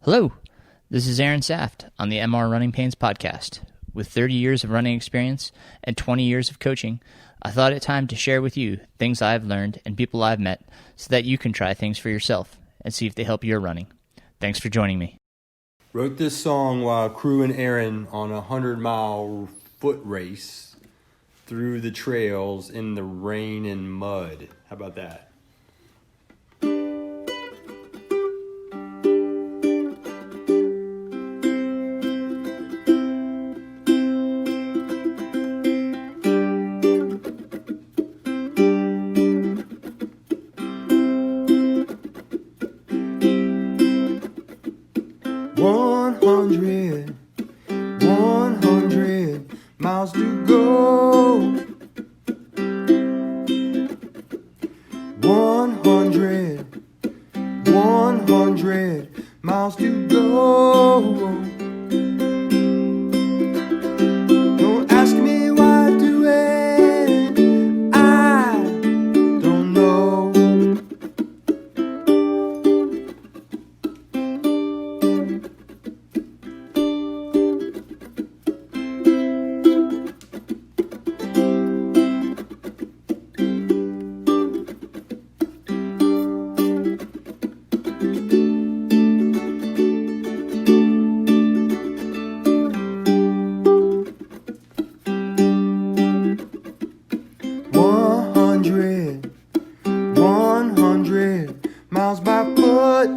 Hello, this is Aaron Saft on the MR Runningpains podcast. With 30 years of running experience and 20 years of coaching, I thought it time to share with you things I've learned and people I've met so that you can try things for yourself and see if they help your running. Thanks for joining me. Wrote this song while crewing Aaron on a 100-mile foot race through the trails in the rain and mud. How about that? Miles to go. 100 miles to go. Don't ask me why I do it, I don't know. Miles by foot.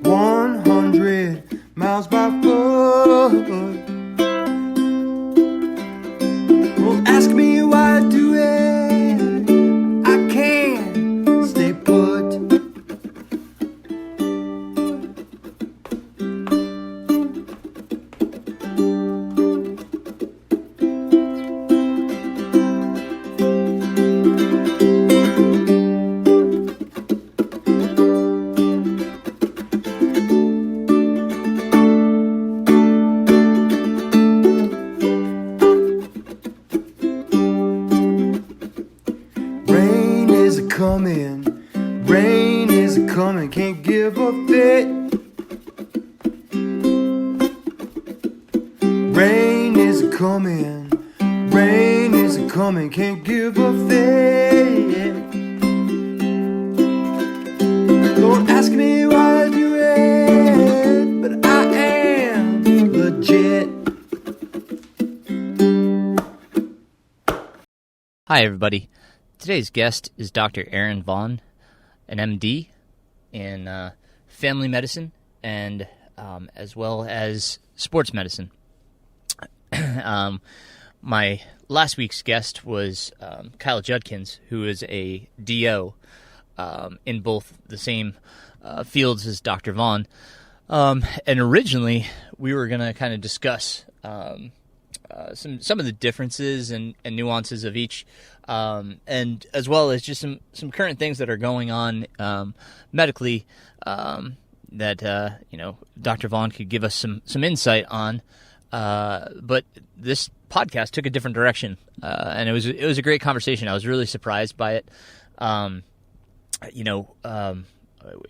100 miles by foot. Don't ask me why I do it, I can't stay put. Rain is a coming, can't give a fit. Rain is a coming, can't give a fit. Don't ask me why I do it, but I am legit. Hi, everybody. Today's guest is Dr. Aaron Vaughn, an MD in family medicine and as well as sports medicine. My last week's guest was Kyle Judkins, who is a DO in both the same fields as Dr. Vaughn. And originally, we were going to kind of discuss some of the differences and nuances of each, and as well as just some current things that are going on medically that Dr. Vaughn could give us some insight on. But this podcast took a different direction, and it was a great conversation. I was really surprised by it.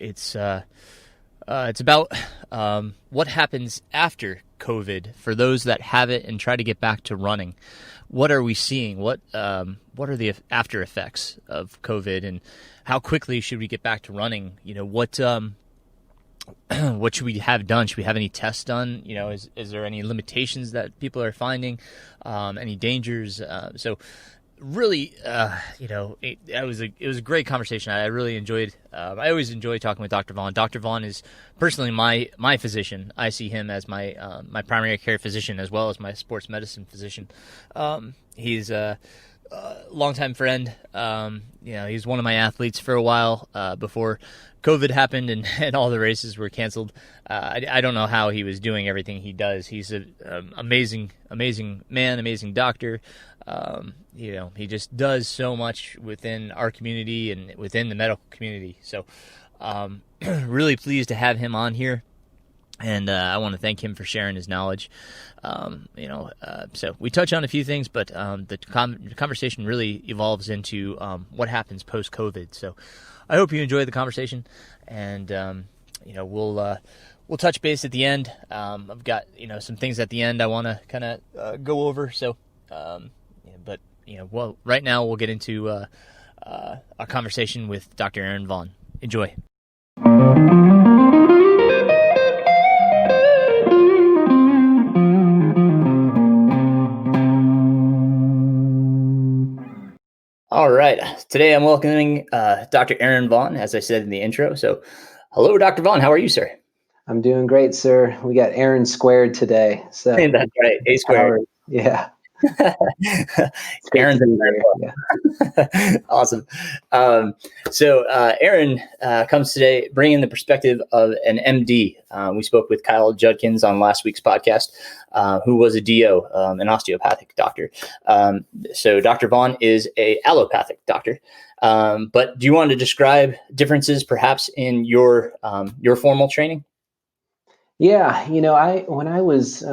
It's about what happens after COVID for those that have it and try to get back to running. What are we seeing? What are the after effects of COVID, and how quickly should we get back to running? What should we have done? Should we have any tests done? Is there any limitations that people are finding? Any dangers? So really, it was a great conversation. I really enjoyed. I always enjoy talking with Dr. Vaughn. Dr. Vaughn is personally my physician. I see him as my primary care physician as well as my sports medicine physician. He's a longtime friend. He's one of my athletes for a while before COVID happened and all the races were canceled. I don't know how he was doing everything he does. He's an amazing man, amazing doctor. He just does so much within our community and within the medical community. So really pleased to have him on here. And I want to thank him for sharing his knowledge. So we touch on a few things, but the conversation really evolves into what happens post-COVID. So I hope you enjoyed the conversation, and we'll touch base at the end. I've got some things at the end I want to kind of go over. So, right now we'll get into our conversation with Dr. Aaron Vaughn. Enjoy. All right. Today I'm welcoming Dr. Aaron Vaughn, as I said in the intro. So, hello, Dr. Vaughn. How are you, sir? I'm doing great, sir. We got Aaron squared today. So that's right. A squared. Yeah. Aaron's yeah. Awesome. So Aaron comes today bringing the perspective of an MD. We spoke with Kyle Judkins on last week's podcast, who was a DO, an osteopathic doctor. So Dr. Vaughn is a allopathic doctor. But do you want to describe differences perhaps in your formal training? Yeah. When I was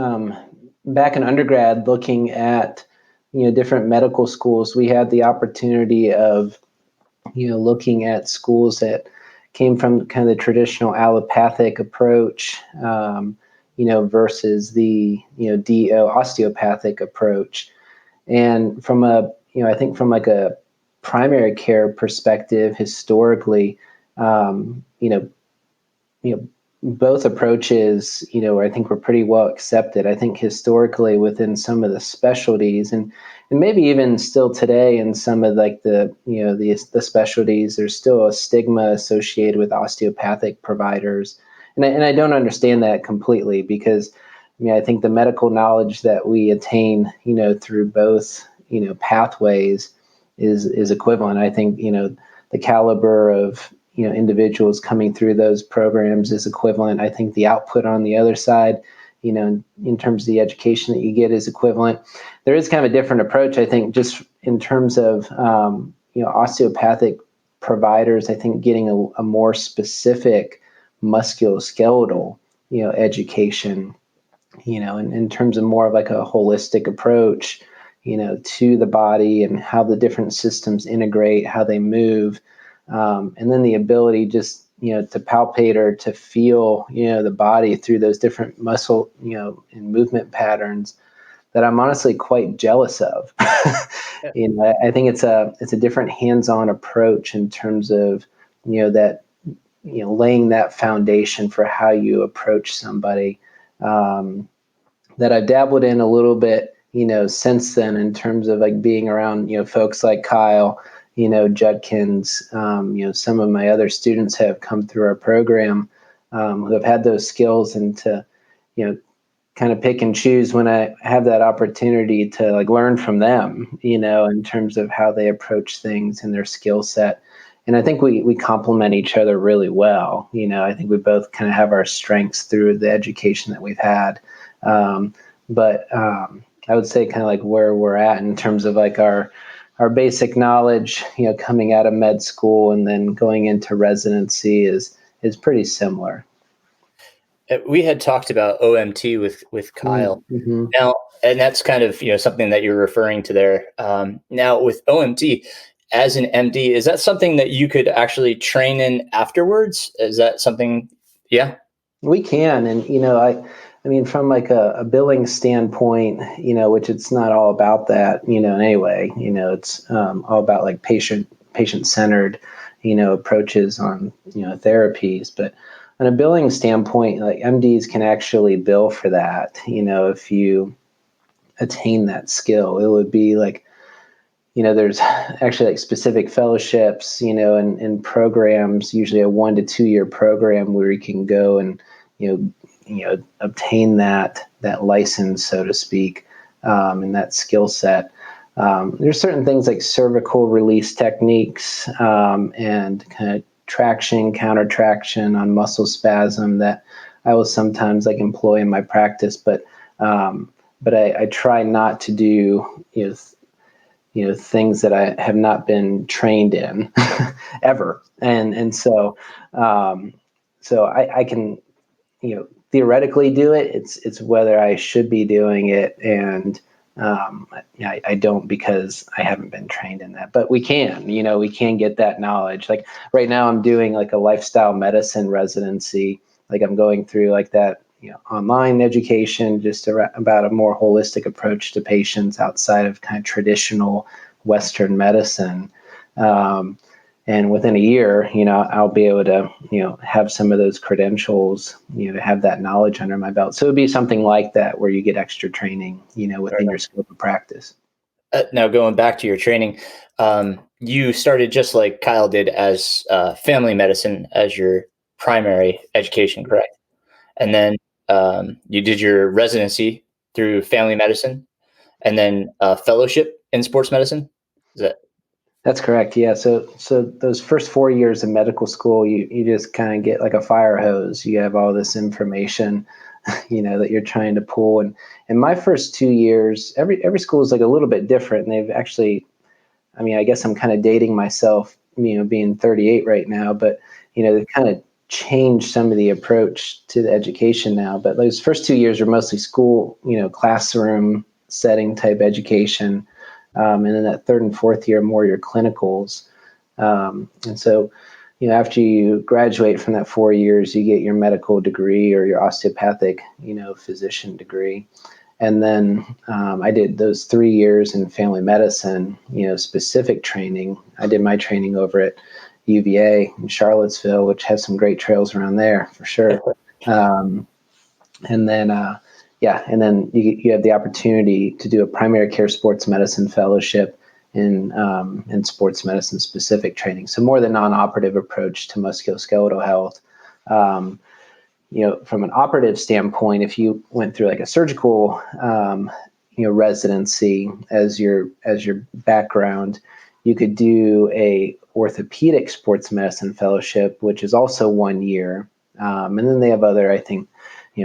back in undergrad looking at different medical schools, we had the opportunity of looking at schools that came from kind of the traditional allopathic approach, versus the DO osteopathic approach. And from I think from like a primary care perspective, historically, both approaches, I think were pretty well accepted. I think historically within some of the specialties and maybe even still today in some of like the specialties, there's still a stigma associated with osteopathic providers. And I don't understand that completely because, I think the medical knowledge that we attain, through both, pathways is equivalent. I think, the caliber of individuals coming through those programs is equivalent. I think the output on the other side, in terms of the education that you get is equivalent. There is kind of a different approach, I think, just in terms of, osteopathic providers, I think getting a more specific musculoskeletal, education, in terms of more of like a holistic approach, to the body and how the different systems integrate, how they move. And then the ability just, to palpate or to feel, the body through those different muscle, and movement patterns that I'm honestly quite jealous of. I think it's a different hands-on approach in terms of, that, laying that foundation for how you approach somebody, that I've dabbled in a little bit, since then in terms of like being around, folks like Kyle, Judkins, some of my other students have come through our program, who have had those skills, and to, kind of pick and choose when I have that opportunity to like learn from them, in terms of how they approach things and their skill set. And I think we complement each other really well. I think we both kind of have our strengths through the education that we've had. But I would say kind of like where we're at in terms of like our basic knowledge, coming out of med school and then going into residency is pretty similar. We had talked about OMT with Kyle. Mm-hmm. Now, and that's kind of something that you're referring to there. Now, with OMT as an MD, is that something that you could actually train in afterwards? Is that something? Yeah, we can, and I mean, from like a billing standpoint, which it's not all about that, in any way, it's all about like patient-centered, approaches on, therapies. But on a billing standpoint, like MDs can actually bill for that, if you attain that skill. It would be like, there's actually like specific fellowships, and programs, usually a 1 to 2 year program where you can go and, obtain that license, so to speak, and that skill set. There's certain things like cervical release techniques, and kind of traction, counter traction on muscle spasm that I will sometimes like employ in my practice, but I try not to do, things that I have not been trained in ever. And so I can, theoretically do it. It's whether I should be doing it, and I don't, because I haven't been trained in that. But we can get that knowledge. Like right now, I'm doing like a lifestyle medicine residency. Like I'm going through like that, online education, just about a more holistic approach to patients outside of kind of traditional Western medicine. And within a year, I'll be able to, have some of those credentials, to have that knowledge under my belt. So it'd be something like that where you get extra training, within your scope of practice. Now, going back to your training, you started just like Kyle did as family medicine as your primary education, correct? And then you did your residency through family medicine, and then fellowship in sports medicine. Is that? That's correct. Yeah. So those first 4 years of medical school, you just kind of get like a fire hose. You have all this information, that you're trying to pull. And in my first 2 years, every school is like a little bit different. And they've actually, I guess I'm kind of dating myself, being 38 right now, but, they've kind of changed some of the approach to the education now. But those first 2 years are mostly school, classroom setting type education. And then that third and fourth year, more your clinicals. And so, after you graduate from that 4 years, you get your medical degree or your osteopathic, physician degree. And then I did those 3 years in family medicine, specific training. I did my training over at UVA in Charlottesville, which has some great trails around there for sure. And then, and then you have the opportunity to do a primary care sports medicine fellowship in sports medicine specific training. So more the non-operative approach to musculoskeletal health. From an operative standpoint, if you went through like a surgical, residency as your background, you could do a orthopedic sports medicine fellowship, which is also 1 year. And then they have other, I think,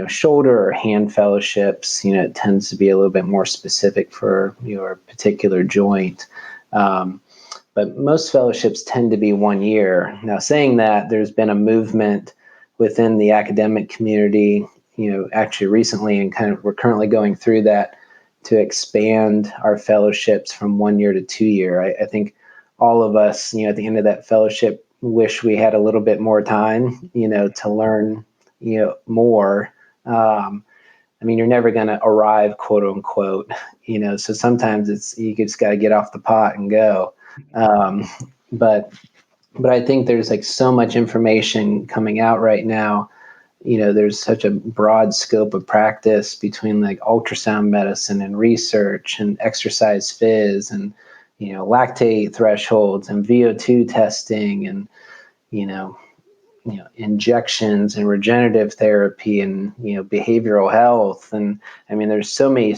shoulder or hand fellowships. It tends to be a little bit more specific for your particular joint. But most fellowships tend to be 1 year. Now, saying that, there's been a movement within the academic community, actually recently, and we're currently going through that, to expand our fellowships from 1 year to 2 year. I think all of us, at the end of that fellowship, wish we had a little bit more time, to learn, more. You're never going to arrive, quote unquote, so sometimes you just got to get off the pot and go. But I think there's like so much information coming out right now. There's such a broad scope of practice between like ultrasound medicine and research and exercise phys and, lactate thresholds and VO2 testing and, injections and regenerative therapy and, behavioral health. And there's so many,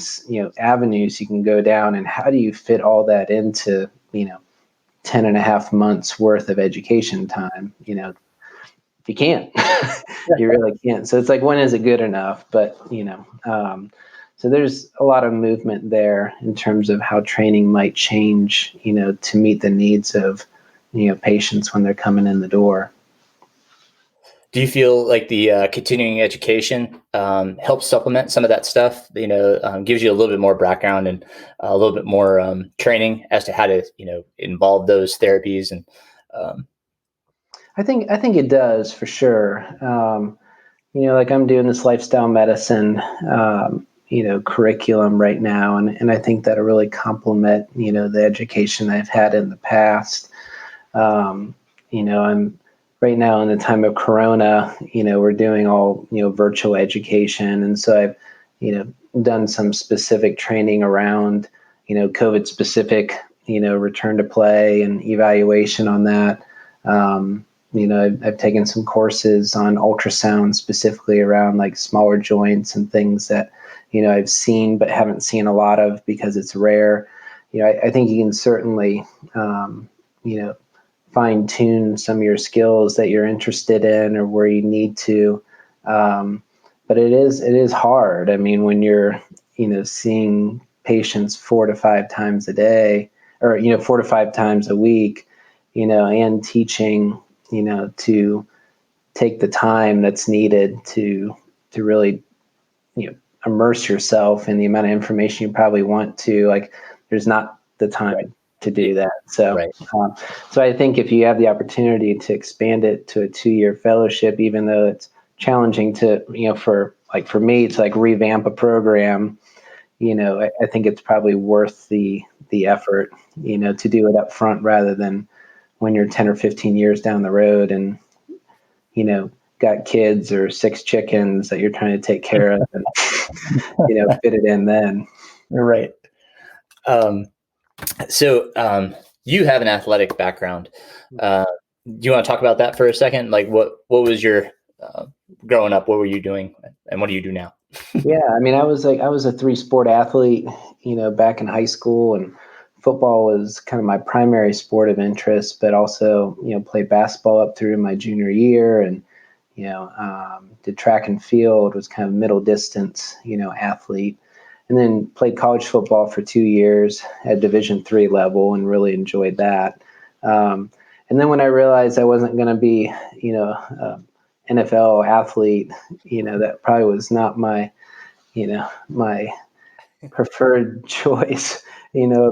avenues you can go down, and how do you fit all that into, 10 and a half months worth of education time? You can't, you really can't. So it's like, when is it good enough? But, so there's a lot of movement there in terms of how training might change, to meet the needs of, patients when they're coming in the door. Do you feel like the continuing education helps supplement some of that stuff? Gives you a little bit more background and a little bit more training as to how to, involve those therapies. And I think it does for sure. Like I'm doing this lifestyle medicine, curriculum right now, and I think that'll really complement, the education I've had in the past. I'm right now in the time of Corona, we're doing all, virtual education. And so I've, done some specific training around, COVID specific, return to play and evaluation on that. I've taken some courses on ultrasound specifically around like smaller joints and things that, I've seen, but haven't seen a lot of because it's rare. I think you can certainly, fine tune some of your skills that you're interested in or where you need to. But it is hard. When you're, seeing patients 4 to 5 times a day or, 4 to 5 times a week, and teaching, to take the time that's needed to really, immerse yourself in the amount of information you probably want to. Like, there's not the time to do that. So, Right. so I think if you have the opportunity to expand it to a 2-year fellowship, even though it's challenging to, for me to like revamp a program, I think it's probably worth the effort, to do it up front rather than when you're 10 or 15 years down the road and, got kids or 6 chickens that you're trying to take care of and, fit it in then. Right. So you have an athletic background. Do you want to talk about that for a second? Like what was your growing up? What were you doing, and what do you do now? Yeah, I mean, I was a 3-sport athlete, back in high school, and football was kind of my primary sport of interest, but also, played basketball up through my junior year, and did track and field, was kind of middle distance, athlete, and then played college football for 2 years at Division III level and really enjoyed that. And then when I realized I wasn't going to be, NFL athlete, that probably was not my preferred choice,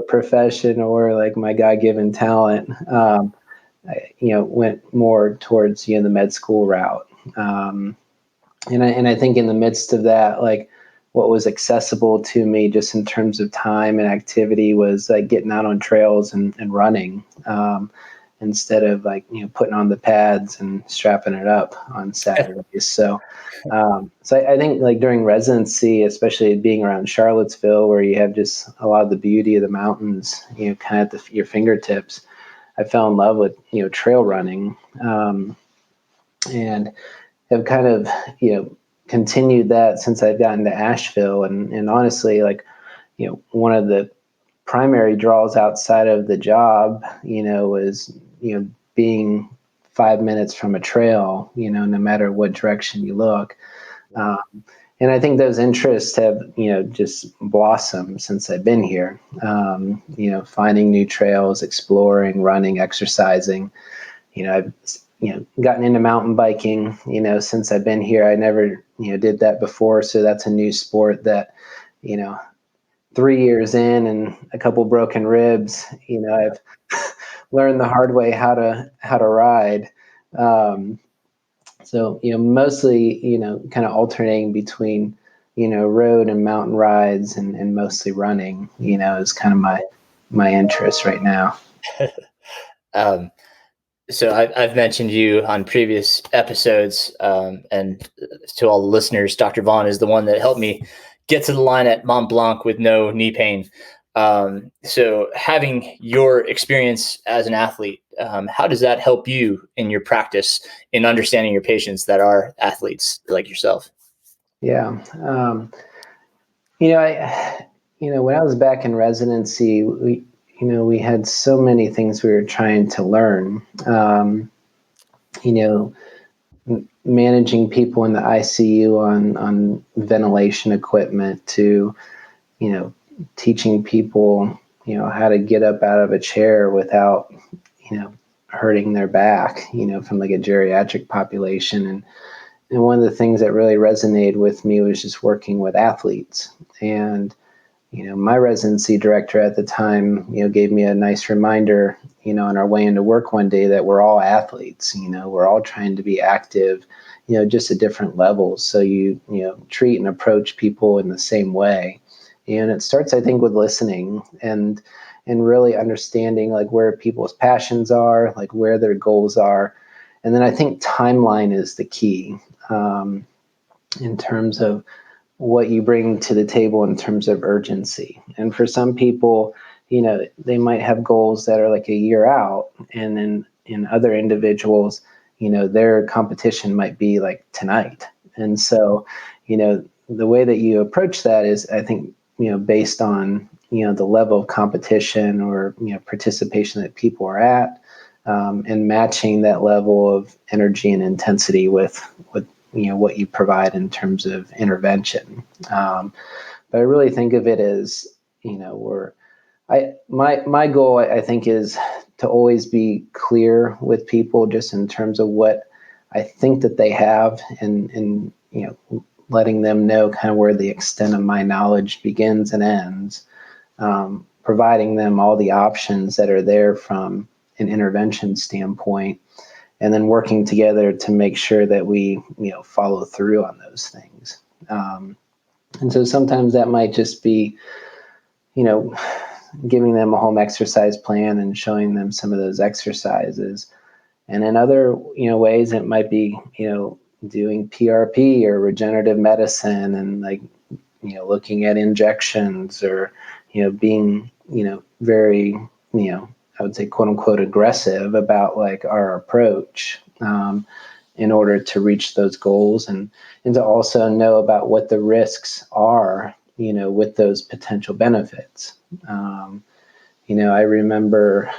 profession or like my God-given talent. I went more towards, the med school route. And I think in the midst of that, like what was accessible to me just in terms of time and activity was like getting out on trails and running, instead of like, putting on the pads and strapping it up on Saturdays. So I think like during residency, especially being around Charlottesville, where you have just a lot of the beauty of the mountains, kind of at your fingertips, I fell in love with, trail running, and have kind of, continued that since I've gotten to Asheville. And honestly, like, one of the primary draws outside of the job, was, being 5 minutes from a trail, no matter what direction you look. And I think those interests have, just blossomed since I've been here, finding new trails, exploring, running, exercising. I've, gotten into mountain biking, since I've been here. I never, did that before. So that's a new sport that, 3 years in and a couple broken ribs, I've learned the hard way how to ride. So, mostly, kind of alternating between, road and mountain rides and mostly running, is kind of my interest right now. So I've mentioned you on previous episodes, and to all the listeners, Dr. Vaughn is the one that helped me get to the line at Mont Blanc with no knee pain. So having your experience as an athlete, how does that help you in your practice in understanding your patients that are athletes like yourself? Yeah. When I was back in residency, we had so many things we were trying to learn. Managing people in the ICU on ventilation equipment to, teaching people, how to get up out of a chair without, hurting their back, from like a geriatric population. And one of the things that really resonated with me was just working with athletes. And my residency director at the time, gave me a nice reminder, on our way into work one day that we're all athletes, we're all trying to be active, just at different levels. So you treat and approach people in the same way. And it starts, I think, with listening and really understanding like where people's passions are, like where their goals are. And then I think timeline is the key, in terms of what you bring to the table in terms of urgency. And for some people, they might have goals that are like a year out. And then in other individuals, their competition might be like tonight. And so, the way that you approach that is, I think, based on, the level of competition or, participation that people are at, and matching that level of energy and intensity with what you provide in terms of intervention. But I really think of it as, my goal, I think, is to always be clear with people just in terms of what I think that they have and letting them know kind of where the extent of my knowledge begins and ends, providing them all the options that are there from an intervention standpoint, and then working together to make sure that we, follow through on those things. And so sometimes that might just be, giving them a home exercise plan and showing them some of those exercises. And in other, ways, it might be, doing PRP or regenerative medicine and looking at injections or, being, very, I would say, quote unquote, aggressive about our approach in order to reach those goals and to also know about what the risks are, with those potential benefits. I remember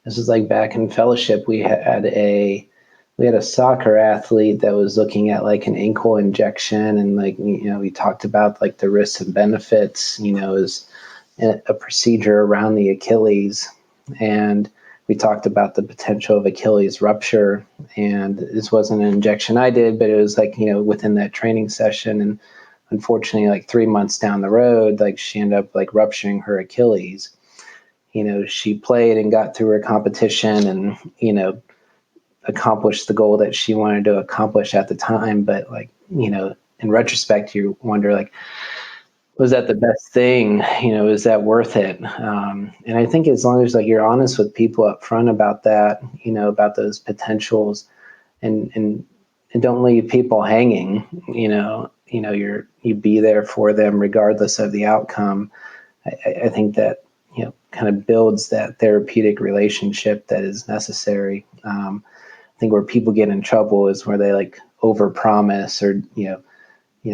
this was back in fellowship, we had a soccer athlete that was looking at an ankle injection, and we talked about the risks and benefits, as a procedure around the Achilles, and we talked about the potential of Achilles rupture. And this wasn't an injection I did, but it was within that training session. And unfortunately, 3 months down the road, she ended up rupturing her Achilles. She played and got through her competition and, accomplished the goal that she wanted to accomplish at the time. But in retrospect, you wonder, was that the best thing? Is that worth it? And I think as long as you're honest with people up front about that, about those potentials, and don't leave people hanging, you be there for them regardless of the outcome. I think that, kind of builds that therapeutic relationship that is necessary. I think where people get in trouble is where they overpromise or,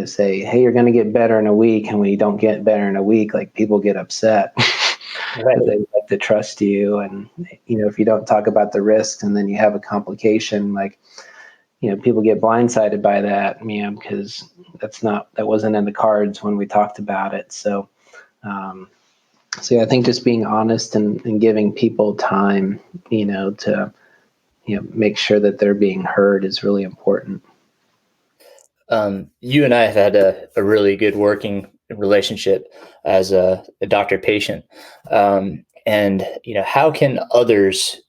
say, hey, you're going to get better in a week. And when you don't get better in a week, people get upset. Right. They like to trust you. And, if you don't talk about the risks and then you have a complication, people get blindsided by that, because that wasn't in the cards when we talked about it. So, I think just being honest and giving people time, to, make sure that they're being heard is really important. You and I have had a really good working relationship as a doctor-patient. And, how can others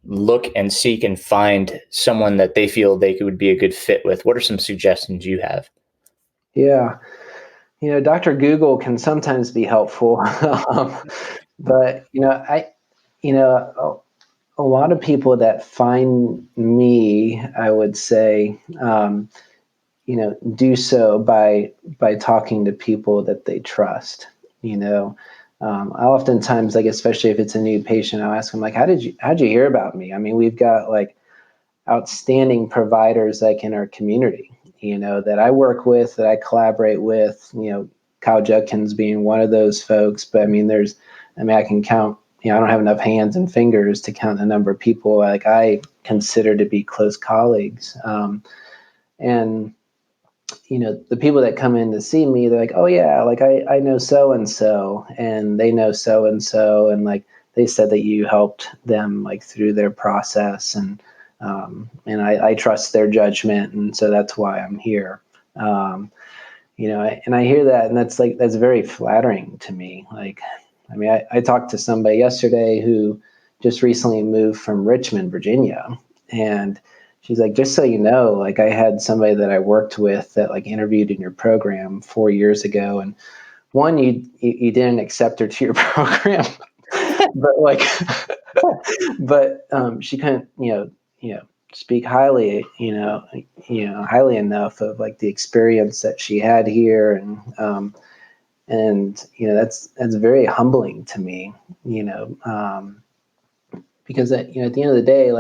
look and seek and find someone that they feel they would be a good fit with? What are some suggestions you have? Yeah. Dr. Google can sometimes be helpful. But, a lot of people that find me, I would say, do so by talking to people that they trust. I oftentimes, especially if it's a new patient, I'll ask them how'd you hear about me? I mean, we've got outstanding providers in our community, that I work with, that I collaborate with, Kyle Judkins being one of those folks. But I can count, I don't have enough hands and fingers to count the number of people I consider to be close colleagues. And, the people that come in to see me, they're oh yeah, I know so-and-so, and they know so-and-so. And they said that you helped them through their process. And I trust their judgment. And so that's why I'm here. And I hear that, and that's very flattering to me. I talked to somebody yesterday who just recently moved from Richmond, Virginia. And she's just so you know, I had somebody that I worked with that interviewed in your program 4 years ago. And one, you didn't accept her to your program, but she couldn't, speak highly, highly enough of the experience that she had here. And that's very humbling to me, because at the end of the day,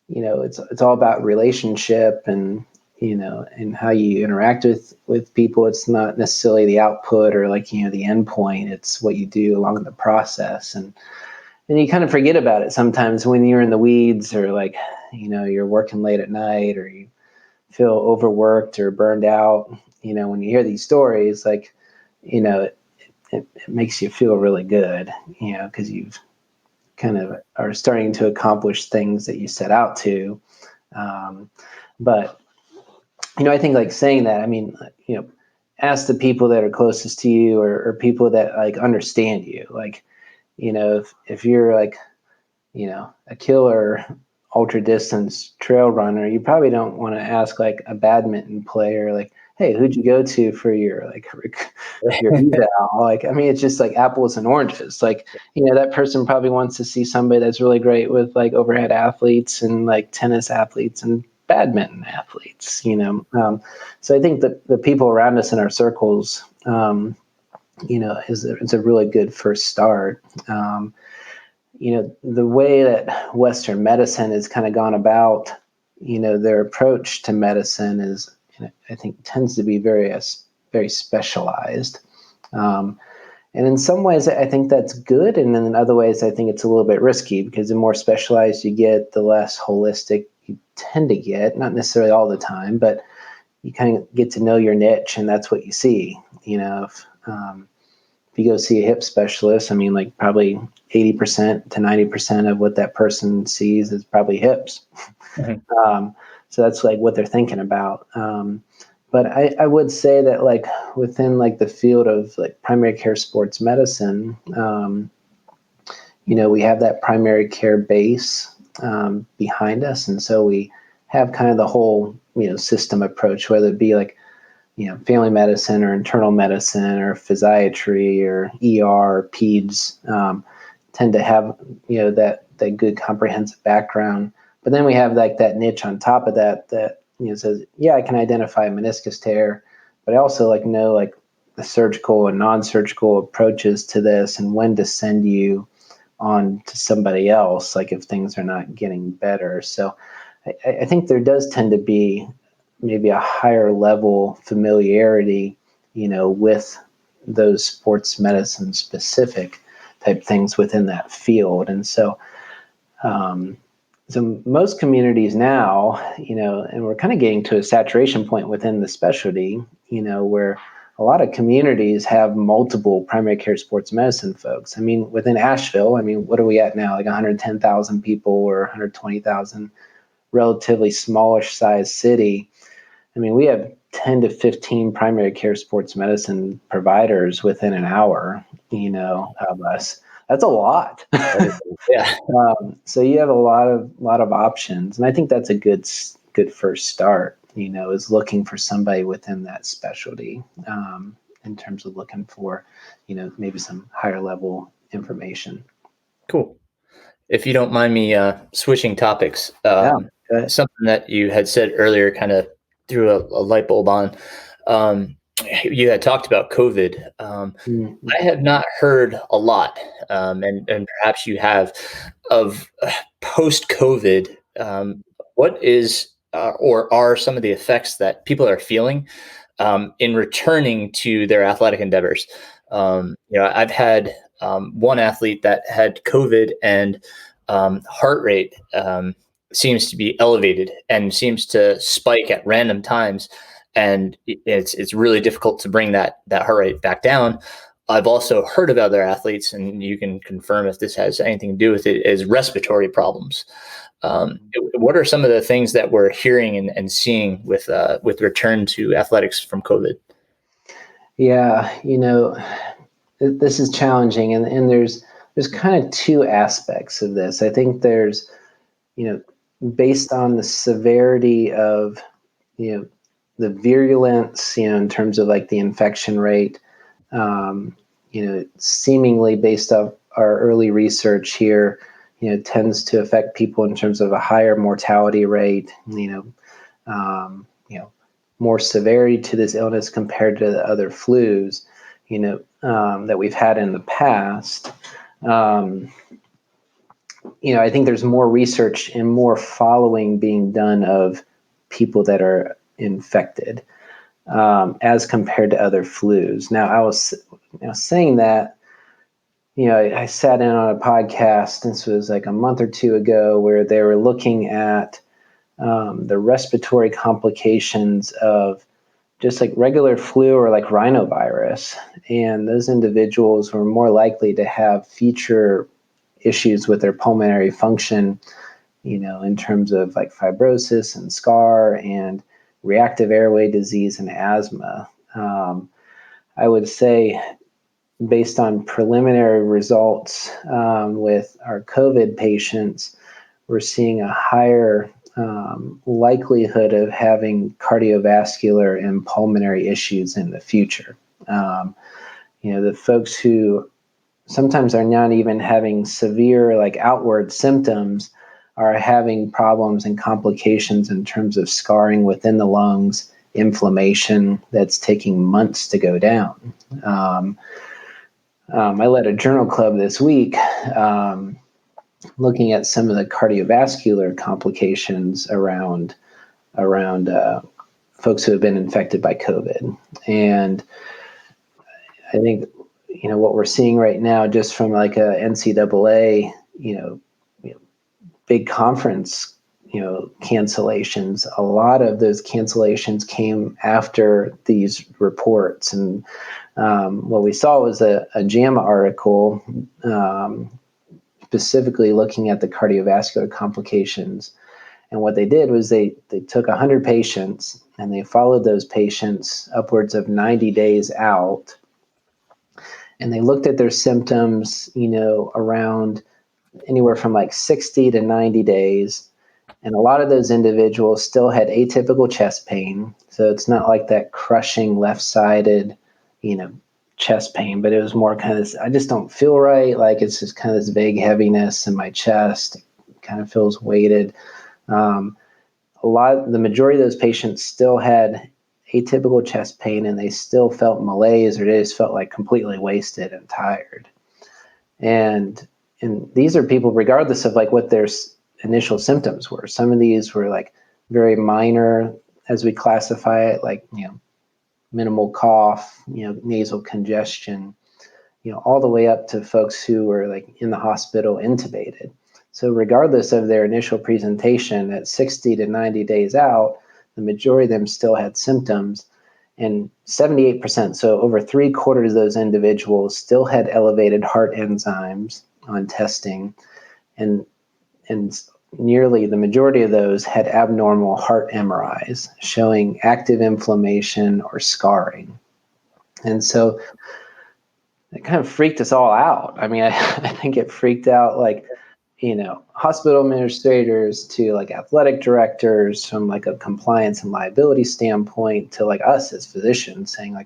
it's all about relationship and, and how you interact with people. It's not necessarily the output or the end point. It's what you do along the process. And you kind of forget about it sometimes when you're in the weeds, or you're working late at night, or you feel overworked or burned out. When you hear these stories, it makes you feel really good, because you've kind of are starting to accomplish things that you set out to. But I think like saying that, I mean, ask the people that are closest to you, or people that like understand you. Like, if you're like, a killer ultra distance trail runner, you probably don't want to ask like a badminton player, like, hey, who'd you go to for your like your eval? Like, I mean, it's just like apples and oranges. Like, that person probably wants to see somebody that's really great with like overhead athletes and like tennis athletes and badminton athletes. So I think that the people around us in our circles, is a really good first start. The way that Western medicine has kind of gone about, their approach to medicine is, I think, tends to be very specialized. And in some ways, I think that's good. And then in other ways, I think it's a little bit risky, because the more specialized you get, the less holistic you tend to get. Not necessarily all the time, but you kind of get to know your niche, and that's what you see. If you go see a hip specialist, I mean, like probably 80% to 90% of what that person sees is probably hips. Mm-hmm. So that's like what they're thinking about. But I would say that like within like the field of like primary care sports medicine, we have that primary care base behind us. And so we have kind of the whole, system approach, whether it be like, family medicine or internal medicine or physiatry or ER or peds, tend to have, that good comprehensive background. But then we have like that niche on top of that says, yeah, I can identify a meniscus tear, but I also like know like the surgical and non-surgical approaches to this, and when to send you on to somebody else, like if things are not getting better. So I think there does tend to be maybe a higher level familiarity, with those sports medicine specific type things within that field. And so, so most communities now, and we're kind of getting to a saturation point within the specialty, where a lot of communities have multiple primary care sports medicine folks. I mean, within Asheville, I mean, what are we at now? Like 110,000 people or 120,000, relatively smallish size city. I mean, we have 10 to 15 primary care sports medicine providers within an hour, of us. That's a lot. Yeah. So you have a lot of options, and I think that's a good first start. Is looking for somebody within that specialty, in terms of looking for, maybe some higher level information. Cool. If you don't mind me switching topics, something that you had said earlier kind of threw a light bulb on. You had talked about COVID. Mm-hmm. I have not heard a lot, and perhaps you have, of post-COVID. What is or are some of the effects that people are feeling in returning to their athletic endeavors? I've had one athlete that had COVID, and heart rate seems to be elevated and seems to spike at random times, and it's really difficult to bring that heart rate back down. I've also heard of other athletes, and you can confirm if this has anything to do with it, is respiratory problems. What are some of the things that we're hearing and seeing with return to athletics from COVID? Yeah, this is challenging, and there's kind of two aspects of this. I think there's, based on the severity of, the virulence, in terms of like the infection rate, seemingly based off our early research here, tends to affect people in terms of a higher mortality rate, more severity to this illness compared to the other flus, that we've had in the past. I think there's more research and more following being done of people that are infected, as compared to other flus. Now, I was saying that, I sat in on a podcast, this was like a month or two ago, where they were looking at the respiratory complications of just like regular flu or like rhinovirus. And those individuals were more likely to have future issues with their pulmonary function, in terms of like fibrosis and scar and reactive airway disease and asthma. I would say, based on preliminary results with our COVID patients, we're seeing a higher likelihood of having cardiovascular and pulmonary issues in the future. The folks who sometimes are not even having severe outward symptoms are having problems and complications in terms of scarring within the lungs, inflammation that's taking months to go down. I led a journal club this week looking at some of the cardiovascular complications around folks who have been infected by COVID. And I think, what we're seeing right now, just from a NCAA, big conference, cancellations, a lot of those cancellations came after these reports. And what we saw was a JAMA article specifically looking at the cardiovascular complications. And what they did was they took 100 patients and they followed those patients upwards of 90 days out. And they looked at their symptoms, around anywhere from 60 to 90 days. And a lot of those individuals still had atypical chest pain. So it's not like that crushing left-sided, chest pain, but it was more kind of this, I just don't feel right. It's just kind of this vague heaviness in my chest. It kind of feels weighted. The majority of those patients still had atypical chest pain, and they still felt malaise, or they just felt completely wasted and tired. And these are people, regardless of what their initial symptoms were. Some of these were very minor, as we classify it, minimal cough, nasal congestion, all the way up to folks who were in the hospital intubated. So regardless of their initial presentation, at 60 to 90 days out, the majority of them still had symptoms, and 78%, so over 3/4 of those individuals still had elevated heart enzymes on testing, and nearly the majority of those had abnormal heart MRIs showing active inflammation or scarring. And so it kind of freaked us all out. I mean, I think it freaked out hospital administrators to athletic directors, from a compliance and liability standpoint, to us as physicians, saying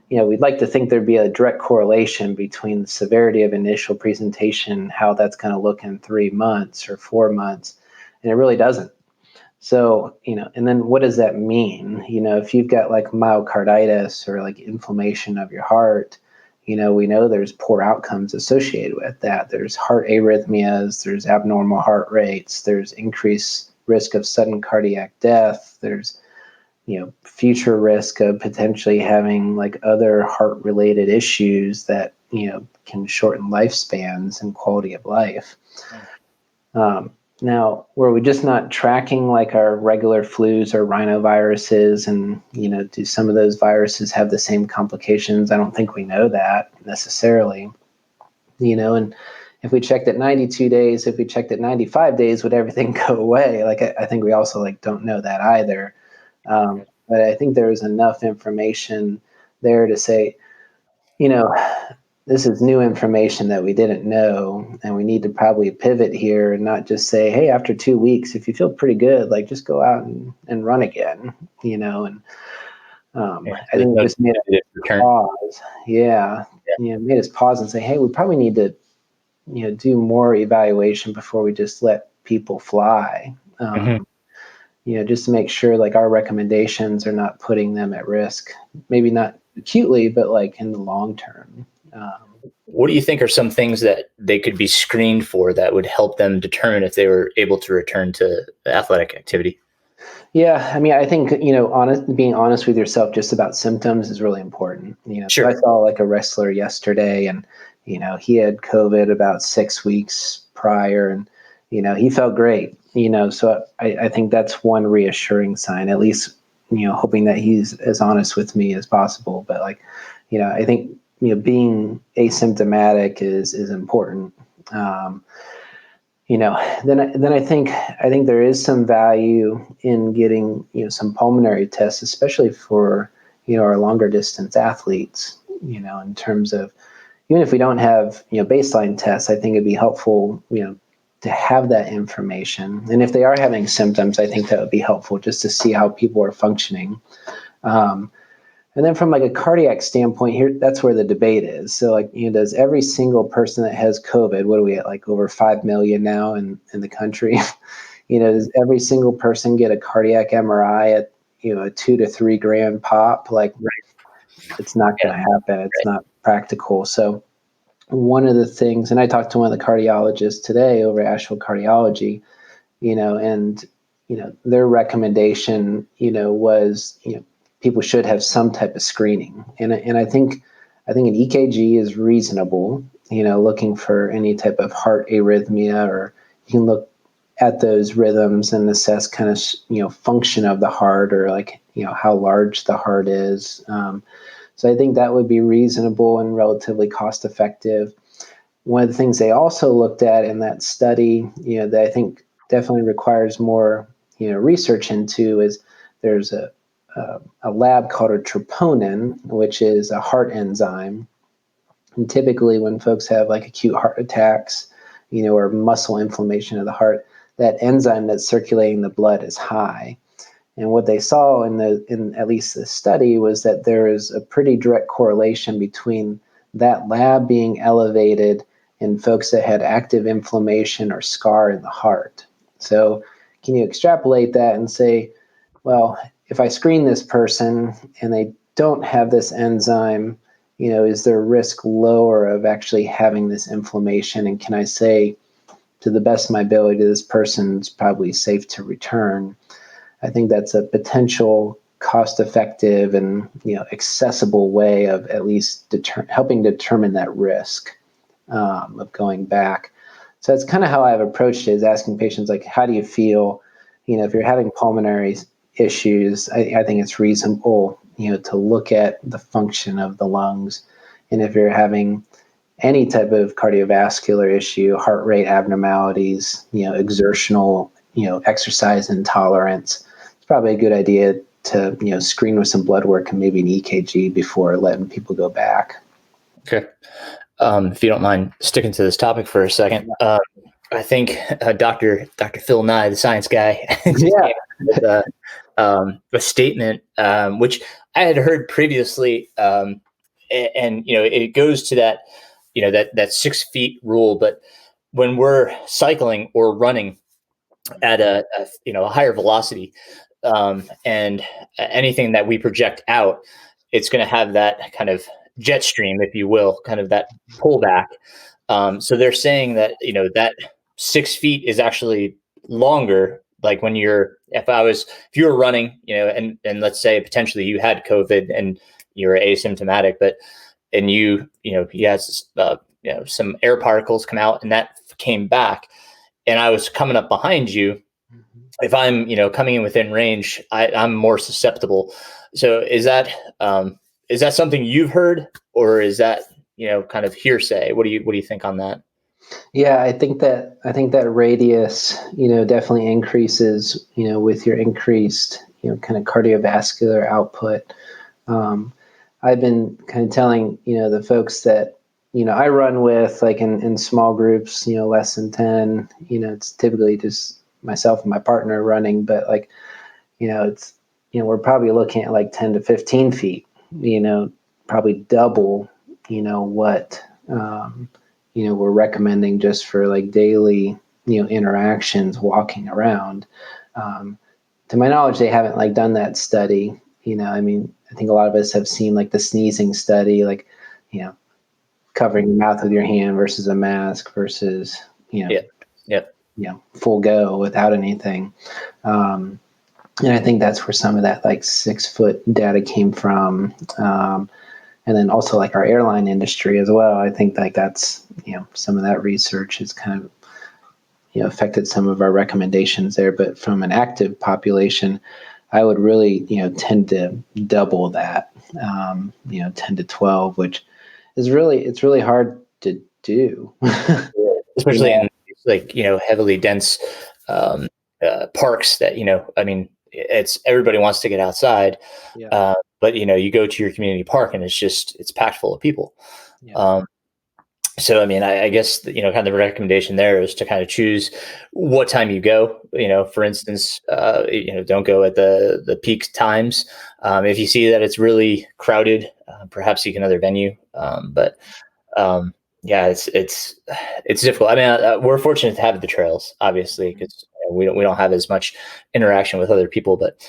we'd like to think there'd be a direct correlation between the severity of initial presentation, how that's going to look in 3 months or 4 months, and it really doesn't. So, and then what does that mean? If you've got myocarditis or inflammation of your heart, we know there's poor outcomes associated with that. There's heart arrhythmias, there's abnormal heart rates, there's increased risk of sudden cardiac death, there's future risk of potentially having other heart-related issues that can shorten lifespans and quality of life. Now, were we just not tracking our regular flus or rhinoviruses, and do some of those viruses have the same complications? I don't think we know that necessarily. And if we checked at 92 days, if we checked at 95 days, would everything go away? I think we also don't know that either. But I think there was enough information there to say, this is new information that we didn't know, and we need to probably pivot here and not just say, hey, after 2 weeks, if you feel pretty good, just go out and run again, and I think it just made us pause. Made us pause and say, hey, we probably need to, do more evaluation before we just let people fly. Just to make sure our recommendations are not putting them at risk, maybe not acutely, but in the long term. What do you think are some things that they could be screened for that would help them determine if they were able to return to athletic activity? Yeah, I mean, I think, being honest with yourself just about symptoms is really important. Sure. So I saw a wrestler yesterday, and, he had COVID about 6 weeks prior, and, he felt great, so I think that's one reassuring sign, at least, hoping that he's as honest with me as possible. But I think, being asymptomatic is important. then I think there is some value in getting, some pulmonary tests, especially for, our longer distance athletes, in terms of, even if we don't have, baseline tests, I think it'd be helpful, to have that information. And if they are having symptoms, I think that would be helpful just to see how people are functioning. And then from like a cardiac standpoint here, that's where the debate is. So like, does every single person that has COVID, what are we at, like over 5 million now in the country? Does every single person get a cardiac MRI at, a 2 to 3 grand pop? Like, it's not going to happen. It's not practical. So one of the things, and I talked to one of the cardiologists today over at Asheville Cardiology, and, their recommendation, was, people should have some type of screening. And I think an EKG is reasonable, looking for any type of heart arrhythmia, or you can look at those rhythms and assess kind of, function of the heart, or like, how large the heart is. So I think that would be reasonable and relatively cost effective. One of the things they also looked at in that study, that I think definitely requires more, research into, is there's a lab called a troponin, which is a heart enzyme. And typically when folks have like acute heart attacks, or muscle inflammation of the heart, that enzyme that's circulating the blood is high. And what they saw in at least the study was that there is a pretty direct correlation between that lab being elevated in folks that had active inflammation or scar in the heart. So can you extrapolate that and say, well, if I screen this person and they don't have this enzyme, is their risk lower of actually having this inflammation? And can I say, to the best of my ability, this person's probably safe to return? I think that's a potential cost-effective and, accessible way of at least helping determine that risk of going back. So that's kind of how I've approached it, is asking patients, like, how do you feel? If you're having pulmonary issues, I think it's reasonable, to look at the function of the lungs. And if you're having any type of cardiovascular issue, heart rate abnormalities, exertional, exercise intolerance, it's probably a good idea to, screen with some blood work and maybe an EKG before letting people go back. Okay. If you don't mind sticking to this topic for a second, I think Dr. Phil Nye, the science guy, with a statement which I had heard previously, and it goes to that, that 6 feet rule. But when we're cycling or running at a higher velocity, and anything that we project out, it's going to have that kind of jet stream, if you will, kind of that pullback. So they're saying that, that 6 feet is actually longer. Like when if you were running, and let's say potentially you had COVID and you were asymptomatic, and you had some air particles come out and that came back, and I was coming up behind you. If I'm, coming in within range, I'm more susceptible. So is that something you've heard, or is that, kind of hearsay? What do you think on that? Yeah, I think that radius, definitely increases, with your increased, kind of cardiovascular output. I've been kind of telling, the folks that, I run with, like in small groups, less than 10, it's typically just myself and my partner running, but like, it's, we're probably looking at like 10 to 15 feet, probably double, what, we're recommending just for like daily, interactions, walking around. To my knowledge, they haven't like done that study. I think a lot of us have seen like the sneezing study, like, covering your mouth with your hand versus a mask versus, full go without anything. And I think that's where some of that like 6 foot data came from. And then also like our airline industry as well. I think like that's, some of that research has kind of, affected some of our recommendations there. But from an active population, I would really, tend to double that, 10 to 12, which is it's really hard to do. Especially in like, heavily dense parks that, I mean, it's everybody wants to get outside. Yeah. But, you go to your community park and it's packed full of people. Yeah. So, I mean, I guess, kind of the recommendation there is to kind of choose what time you go. For instance, don't go at the peak times. If you see that it's really crowded, perhaps seek another venue. But yeah, it's difficult. I mean, we're fortunate to have the trails, obviously, because we don't have as much interaction with other people. But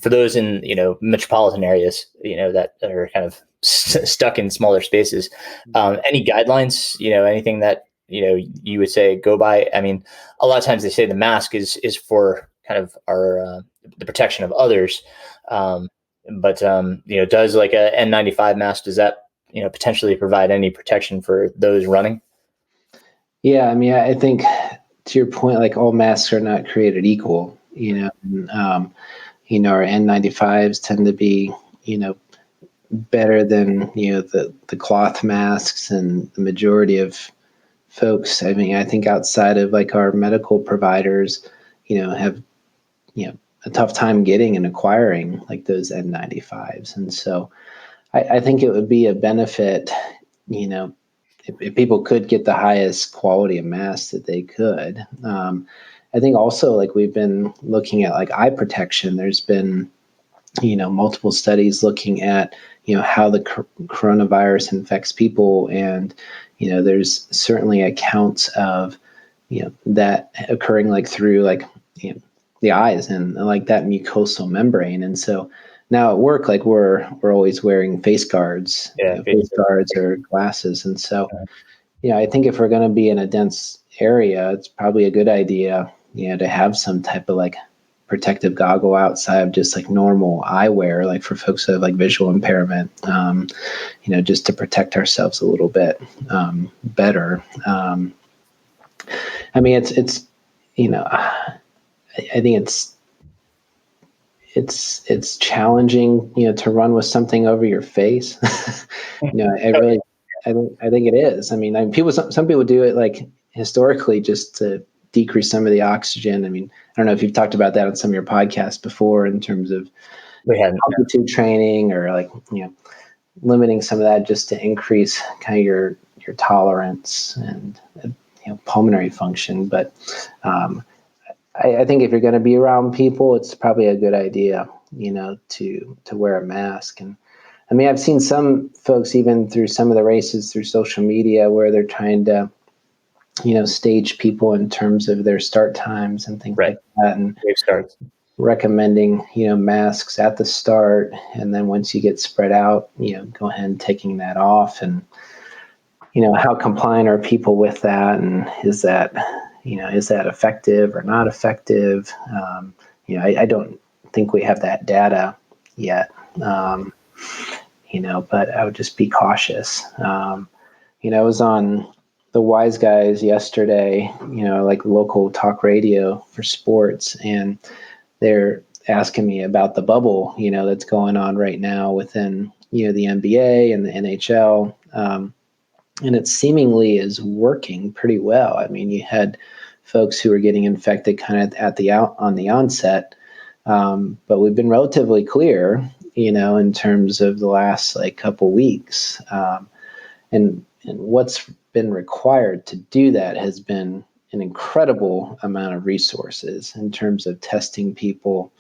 for those in metropolitan areas, that are kind of stuck in smaller spaces, any guidelines, anything that you would say go by? I mean, a lot of times they say the mask is for kind of our the protection of others, but does like a N95 mask, does that potentially provide any protection for those running? Yeah, I mean, I think to your point, like all masks are not created equal. Our N95s tend to be, better than the cloth masks, and the majority of folks. I mean, I think outside of like our medical providers, have a tough time getting and acquiring like those N95s, and so I think it would be a benefit, if people could get the highest quality of masks that they could. I think also like we've been looking at like eye protection. There's been multiple studies looking at how the coronavirus infects people, and there's certainly accounts of that occurring like through like the eyes and like that mucosal membrane. And so now at work, like we're always wearing face guards, face guards or glasses. And so I think if we're going to be in a dense area, it's probably a good idea to have some type of like protective goggle outside of just like normal eyewear, like for folks who have like visual impairment, just to protect ourselves a little bit better. I mean, it's I think it's challenging, to run with something over your face. I think it is. I mean, some people do it like historically just to decrease some of the oxygen. I mean, I don't know if you've talked about that on some of your podcasts before in terms of altitude training or like, limiting some of that just to increase kind of your tolerance and, pulmonary function. But I think if you're going to be around people, it's probably a good idea, to wear a mask. And I mean, I've seen some folks even through some of the races through social media where they're trying to stage people in terms of their start times and things like that, and recommending masks at the start, and then once you get spread out, go ahead and taking that off. And how compliant are people with that, and is that effective or not effective? I don't think we have that data yet, but I would just be cautious. I was on the Wise Guys yesterday, like local talk radio for sports, and they're asking me about the bubble, that's going on right now within, the NBA and the NHL. And it seemingly is working pretty well. I mean, you had folks who were getting infected kind of on the onset, but we've been relatively clear, in terms of the last like couple weeks, and what's been required to do that has been an incredible amount of resources in terms of testing people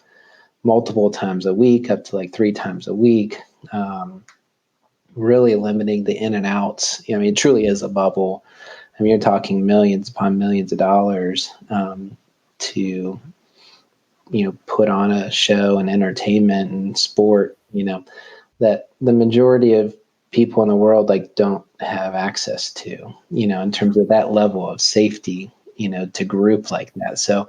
multiple times a week, up to like 3 times a week. Really limiting the in and outs. I mean, it truly is a bubble. I mean, you're talking millions upon millions of dollars to, put on a show and entertainment and sport, that the majority of people in the world like don't have access to, in terms of that level of safety, to group like that. So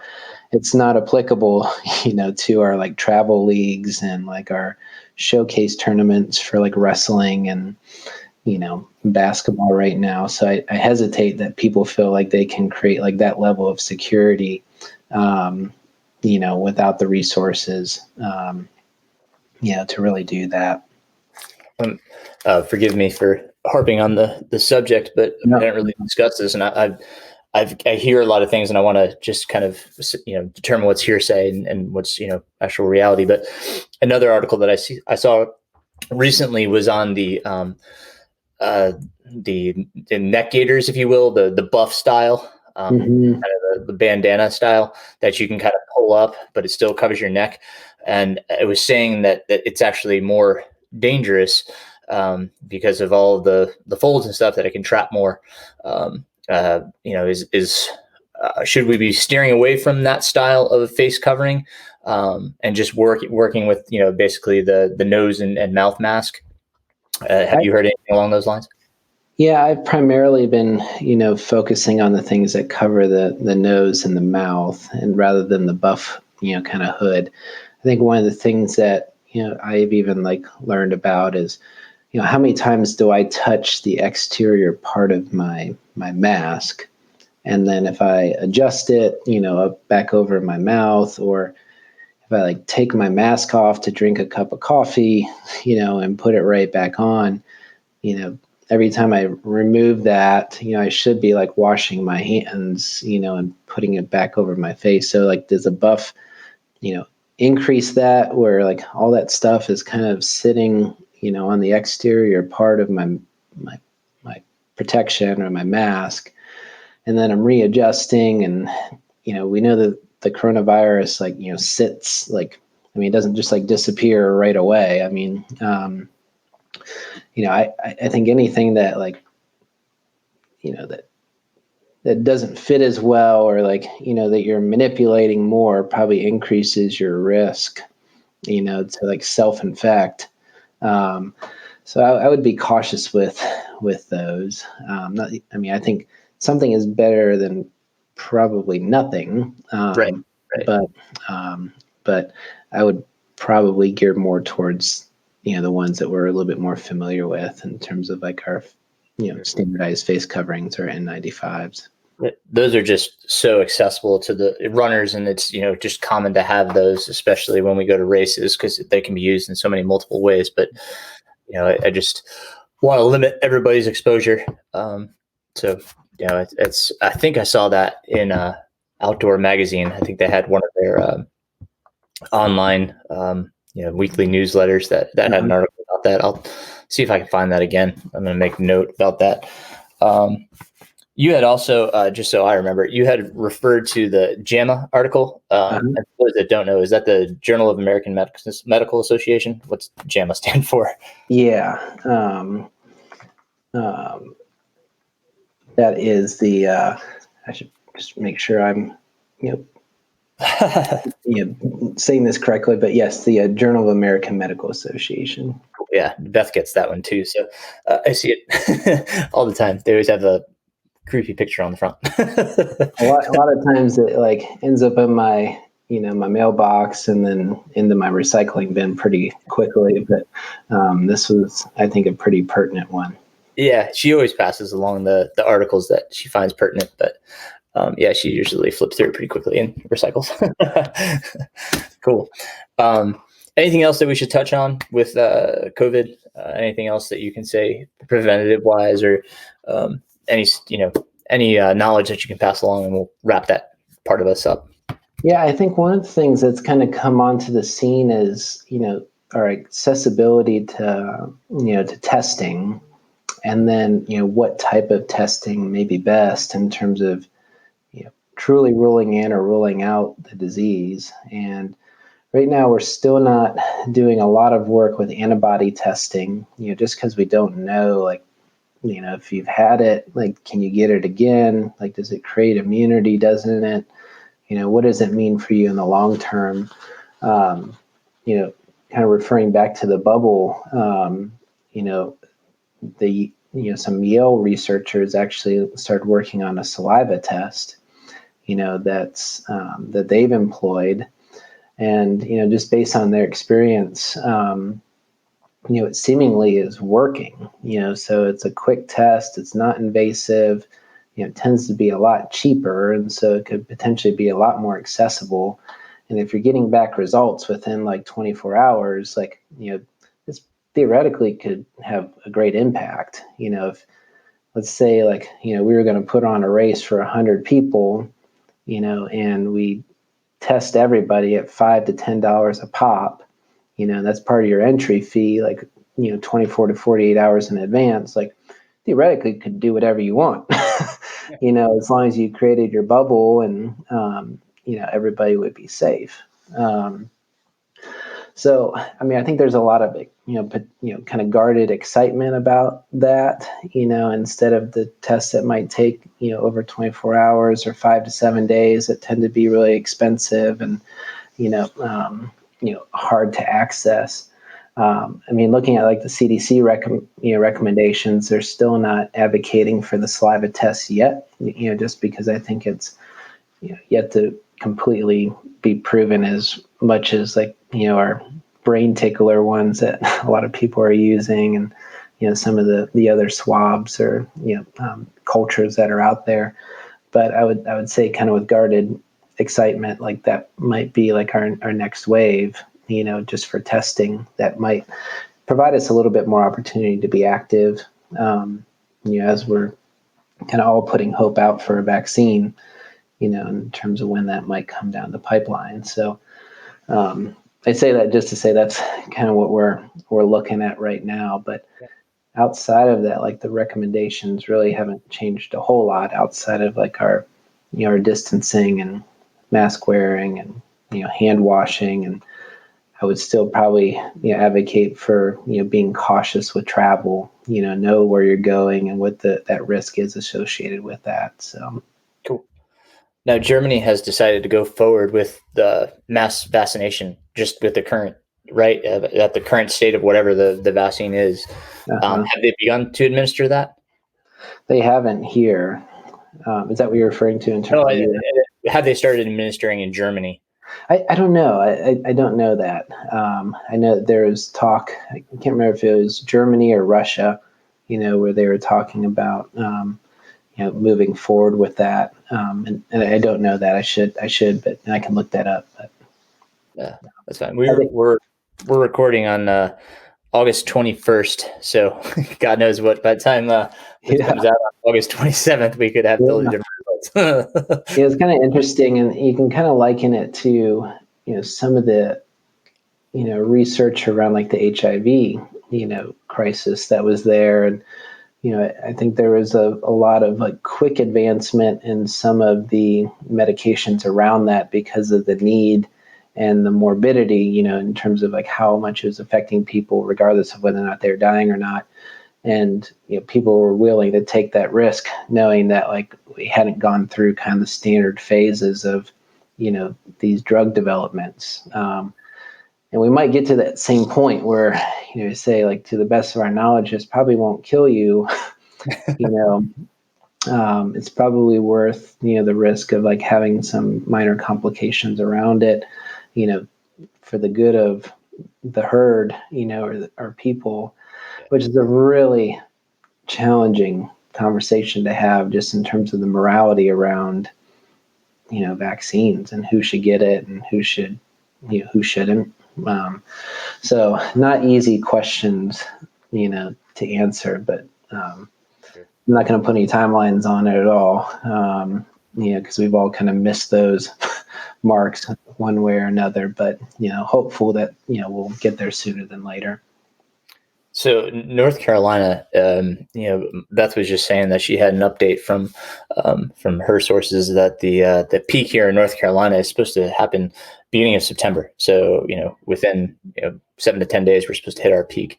it's not applicable, to our like travel leagues and like our showcase tournaments for like wrestling and, basketball right now. So I hesitate that people feel like they can create like that level of security, without the resources, to really do that. Forgive me for harping on the subject, but I didn't really discuss this. And I hear a lot of things, and I want to just kind of determine what's hearsay and what's actual reality. But another article that I saw recently was on the neck gaiters, if you will, the buff style, kind of the bandana style that you can kind of pull up, but it still covers your neck. And it was saying that it's actually more dangerous because of all the folds and stuff that it can trap more. Should we be steering away from that style of face covering and just working with basically the nose and mouth mask? Have you heard anything along those lines? Yeah, I've primarily been, focusing on the things that cover the nose and the mouth, and rather than the buff, kind of hood. I think one of the things that, I've even learned about is, how many times do I touch the exterior part of my mask? And then if I adjust it, up back over my mouth, or if I take my mask off to drink a cup of coffee, and put it right back on, every time I remove that, I should be washing my hands, and putting it back over my face. So does a buff, increase that, where all that stuff is kind of sitting, on the exterior part of my protection or my mask, and then I'm readjusting, and we know that the coronavirus sits it doesn't just disappear right away. I mean, I think anything that that doesn't fit as well, or that you're manipulating more, probably increases your risk, to self-infect. So I would be cautious with those. I think something is better than probably nothing. Right. But I would probably gear more towards the ones that we're a little bit more familiar with in terms of our standardized face coverings or N95s. Those are just so accessible to the runners, and it's just common to have those, especially when we go to races, because they can be used in so many multiple ways. But I just want to limit everybody's exposure. It's I think I saw that in Outdoor Magazine. I think they had one of their online weekly newsletters that had an article about that. I'll see if I can find that again. I'm going to make note about that. You had also, just so I remember, you had referred to the JAMA article. And for those that don't know, is that the Journal of American Medical Association? What's JAMA stand for? Yeah. That is the, I should just make sure I'm, saying this correctly, but yes, the Journal of American Medical Association. Yeah, Beth gets that one too. So I see it all the time. They always have a creepy picture on the front. a lot of times it ends up in my my mailbox and then into my recycling bin pretty quickly. But this was, I think, a pretty pertinent one. Yeah, she always passes along the articles that she finds pertinent, but she usually flips through it pretty quickly and recycles. Cool. Anything else that we should touch on with COVID? Anything else that you can say preventative wise, or any knowledge that you can pass along, and we'll wrap that part of us up. Yeah, I think one of the things that's kind of come onto the scene is, our accessibility to, to testing, and then, what type of testing may be best in terms of, truly ruling in or ruling out the disease. And right now we're still not doing a lot of work with antibody testing, just because we don't know, if you've had it, can you get it again? Does it create immunity? Doesn't it? What does it mean for you in the long term? Kind of referring back to the bubble, some Yale researchers actually started working on a saliva test, that they've employed. And, just based on their experience, it seemingly is working, so it's a quick test. It's not invasive. It tends to be a lot cheaper. And so it could potentially be a lot more accessible. And if you're getting back results within 24 hours, this theoretically could have a great impact. If let's say like, we were going to put on a race for 100 people, and we test everybody at $5 to $10 a pop, that's part of your entry fee, like, 24 to 48 hours in advance, like theoretically could do whatever you want, as long as you created your bubble and, everybody would be safe. So, I mean, I think there's a lot of, kind of guarded excitement about that, instead of the tests that might take, over 24 hours or 5 to 7 days that tend to be really expensive and, hard to access. I mean, looking at like the CDC recommendations, they're still not advocating for the saliva tests yet, just because I think it's yet to completely be proven as much as like, our brain tickler ones that a lot of people are using, and, some of the other swabs or, cultures that are out there. But I would say kind of with guarded excitement, like that might be like our next wave, just for testing that might provide us a little bit more opportunity to be active, as we're kind of all putting hope out for a vaccine, in terms of when that might come down the pipeline. So I say that just to say that's kind of what we're looking at right now. But outside of that, like the recommendations really haven't changed a whole lot outside of like our, our distancing and mask wearing and, hand washing. And I would still probably advocate for, being cautious with travel, know where you're going and what that risk is associated with that. So. Cool. Now, Germany has decided to go forward with the mass vaccination, just with the current, right, at the current state of whatever the vaccine is. Have they begun to administer that? They haven't here. Is that what you're referring to in terms of have they started administering in Germany? I don't know. I don't know that. I know that there was talk, I can't remember if it was Germany or Russia, where they were talking about, moving forward with that. And I don't know that. I should, but I can look that up. But. Yeah, that's fine. We're recording on August 21st, so God knows what by the time this comes out on August 27th, we could have totally different results. It's kind of interesting, and you can kind of liken it to some of the research around like the HIV crisis that was there, and I think there was a lot of like quick advancement in some of the medications around that because of the need and the morbidity, in terms of like how much it was affecting people, regardless of whether or not they're dying or not. And, people were willing to take that risk, knowing that like we hadn't gone through kind of the standard phases of, these drug developments. And we might get to that same point where, say like, to the best of our knowledge, this probably won't kill you, it's probably worth, the risk of like having some minor complications around it, for the good of the herd, or people, which is a really challenging conversation to have just in terms of the morality around, vaccines and who should get it and who should, who shouldn't. So not easy questions, to answer, but I'm not going to put any timelines on it at all, because we've all kind of missed those marks one way or another, but, hopeful that, we'll get there sooner than later. So North Carolina, Beth was just saying that she had an update from her sources that the peak here in North Carolina is supposed to happen beginning of September. So, within 7 to 10 days, we're supposed to hit our peak.